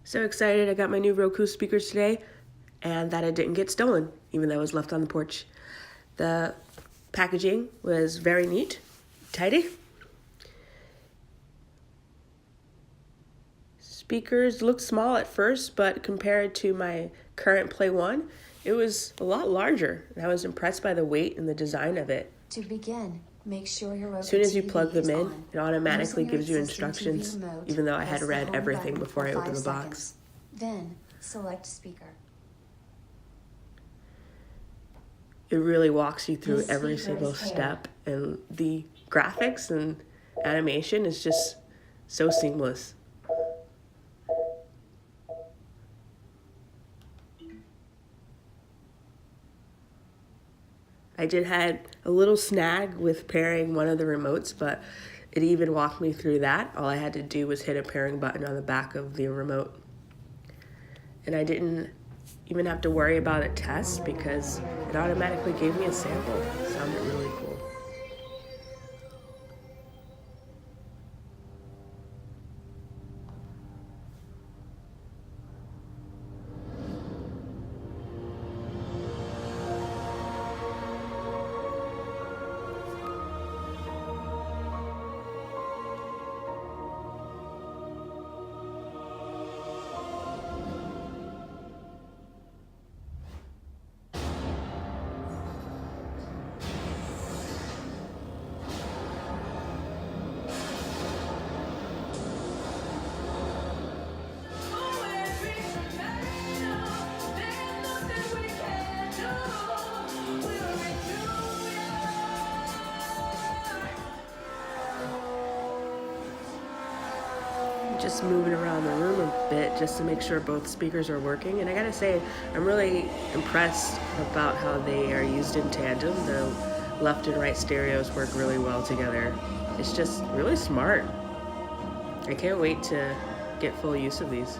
So excited I got my new Roku speakers today and that it didn't get stolen, even though it was left on the porch. The packaging was very neat, tidy. Speakers looked small at first, but compared to my current Play 1, it was a lot larger, and I was impressed by the weight and the design of it. To begin, make sure your Roku As soon as you TV plug them is in, on. it automatically Using your gives you existing instructions, TV remote, even though I had press the read home everything button before for I opened 5 the box. seconds. Then, select speaker. It really walks you through This every speaker single is paired. step, and the graphics and animation is just so seamless. I did had a little snag with pairing one of the remotes, but it even walked me through that. All I had to do was hit a pairing button on the back of the remote. And I didn't even have to worry about a test because it automatically gave me a sample. It sounded really cool. Just moving around the room a bit just to make sure both speakers are working. And I gotta say, I'm really impressed about how they are used in tandem. The left and right stereos work really well together. It's just really smart. I can't wait to get full use of these.